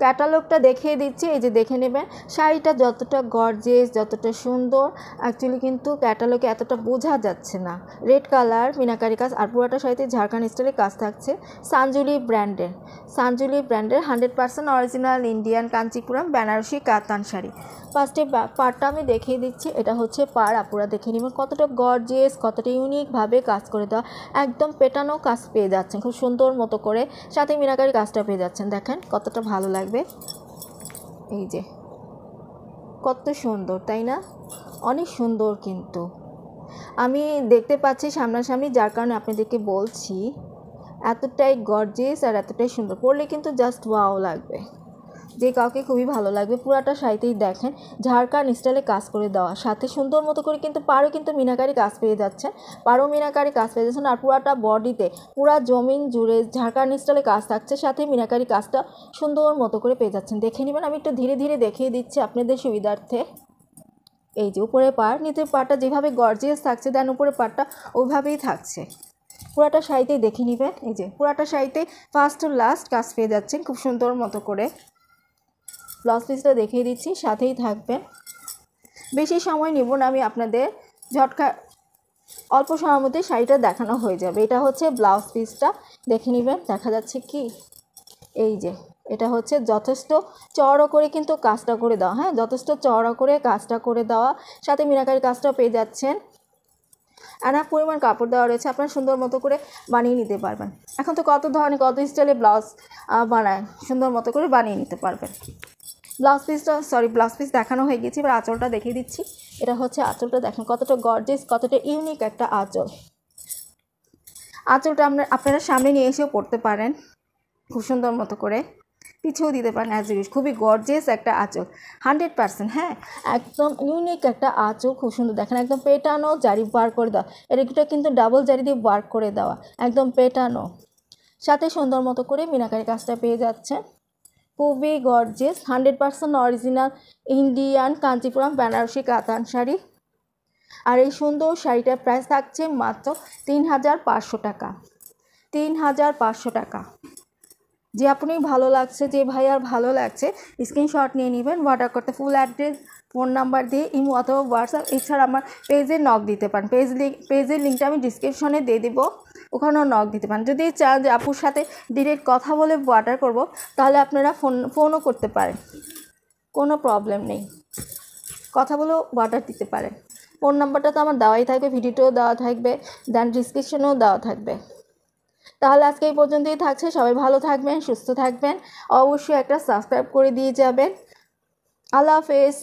ক্যাটালগটা দেখিয়ে দিচ্ছি, এই যে দেখে নেবেন। শাড়িটা যতটা গর্জিয়াস, যতটা সুন্দর, অ্যাকচুয়ালি কিন্তু ক্যাটালগে এতটা বোঝা যাচ্ছে না। রেড কালার মিনাকারি কাজ, আর পুরোটা শাড়িতে ঝাড়খান্ড স্টাইলের কাজ থাকছে। সানজুলি ব্র্যান্ডের 100% অরিজিনাল ইন্ডিয়ান কাঞ্চিপুরম বেনারসি কাতান শাড়ি। ফার্স্টে পাড়টা আমি দেখিয়ে দিচ্ছি, এটা হচ্ছে পাড়। আপুরা দেখে নেবেন কতটা গর্জিয়াস, কতটা ইউনিকভাবে কাজ করে দেওয়া, একদম পেটানো কাজ পেয়ে যাচ্ছেন খুব সুন্দর মতো করে, সাথে মিনাকারি কাজটা পেয়ে যাচ্ছেন। দেখেন কতটা ভালো লাগবে, এই যে কত সুন্দর, তাই না? অনেক সুন্দর। কিন্তু আমি দেখতে পাচ্ছি সামনাসামনি, যার কারণে আপনাদেরকে বলছি এতটাই গর্জিয়াস আর এতটাই সুন্দর। পরলে কিন্তু জাস্ট ওয়াও লাগবে, যে কাউকে খুবই ভালো লাগবে। পুরাটা শাড়িতেই দেখেন ঝাড়খান্ড স্টাইলে কাজ করে দেওয়া, সাথে সুন্দর মতো করে কিন্তু পাড়ও কিন্তু মিনাকারি কাজ পেয়ে যাচ্ছে, পাড়ও মিনাকারি কাজ পেয়ে যাচ্ছেন। আর পুরাটা বডিতে পুরা জমিন জুড়ে ঝাড়খান্ড স্টাইলে কাজ থাকছে, সাথে মিনাকারি কাজটা সুন্দর মতো করে পেয়ে যাচ্ছেন। দেখে নেবেন, আমি একটু ধীরে ধীরে দেখিয়ে দিচ্ছি আপনাদের সুবিধার্থে। এই যে উপরে পাড়, নিচের পাড়টা যেভাবে গর্জিয়াস থাকছে, দেন উপরে পাড়টা ওইভাবেই থাকছে। পুরাটা শাড়িতেই দেখে নেবেন, এই যে পুরাটা শাড়িতে ফার্স্ট টু লাস্ট কাজ পেয়ে যাচ্ছেন খুব সুন্দর মতো করে। ব্লাউজ পিসটা দেখিয়ে দিচ্ছি, সাথেই থাকবেন। বেশি সময় নেব না আমি, আপনাদের ঝটকা অল্প সময়ের মধ্যে শাড়িটা দেখানো হয়ে যাবে। এটা হচ্ছে ব্লাউজ পিসটা, দেখে নেবেন দেখা যাচ্ছে কি, এই যে এটা হচ্ছে যথেষ্ট চওড়া করে কিন্তু কাজটা করে দেওয়া, হ্যাঁ যথেষ্ট চওড়া করে কাজটা করে দেওয়া, সাথে মিনাকারি কাজটাও পেয়ে যাচ্ছেন। এনাফ পরিমাণ কাপড় দেওয়া রয়েছে, আপনারা সুন্দর মতো করে বানিয়ে নিতে পারবেন। এখন তো কত ধরনের কত স্টাইলে ব্লাউজ বানায়, সুন্দর মতো করে বানিয়ে নিতে পারবেন। ব্লাউজ পিস দেখানো হয়ে গেছে, এবার আঁচলটা দেখিয়ে দিচ্ছি। এটা হচ্ছে আঁচলটা, দেখেন কতটা গর্জিয়াস, কতটা ইউনিক একটা আঁচল। আঁচলটা আপনারা সামনে নিয়ে এসেও পরতে পারেন খুব সুন্দর মতো করে, পিছেও দিতে পারেন অ্যাজ ইউজ। খুবই গর্জিয়াস একটা আঁচল, 100%, হ্যাঁ একদম ইউনিক একটা আঁচল, খুব সুন্দর। দেখেন একদম পেটানো জারি ওয়ার্ক করে দেওয়া, এটা কিন্তু ডাবল জারি দিয়ে ওয়ার্ক করে দেওয়া, একদম পেটানো, সাথে সুন্দর মতো করে মিনাকারি কাজটা পেয়ে যাচ্ছে। খুবই gorgeous, 100% original Indian Kanchipuram Banarasi katan sari. আর এই সুন্দর শাড়িটার প্রাইস থাকছে মাত্র 3500 টাকা। 3500 টাকা। যে আপনি ভালো লাগছে, যে ভাইয়ার ভালো লাগছে, স্ক্রিনশট নিয়ে নেবেন, অর্ডার করতে ফুল অ্যাড্রেস, ফোন নাম্বার দিয়ে ইমো অথবা হোয়াটসঅ্যাপ, এছাড়া আমার পেজে নক দিতে পারেন। পেজের লিঙ্কটা আমি ডিসক্রিপশনে দিয়ে দেবো, ওখানেও নক দিতে পারেন। যদি চান যে আপুর সাথে ডিরেক্ট কথা বলে অর্ডার করব, তাহলে আপনারা ফোনও করতে পারেন, কোনো প্রবলেম নেই, কথা বলেও অর্ডার দিতে পারেন। ফোন নাম্বারটা তো আমার দেওয়াই থাকবে, ভিডিওতেও দেওয়া থাকবে, দেন ডিসক্রিপশনেও দেওয়া থাকবে। তাহলে আজকে এই পর্যন্তই থাকছে, সবাই ভালো থাকবেন, সুস্থ থাকবেন, অবশ্যই একটা সাবস্ক্রাইব করে দিয়ে যাবেন। আল্লাহ হাফেজ।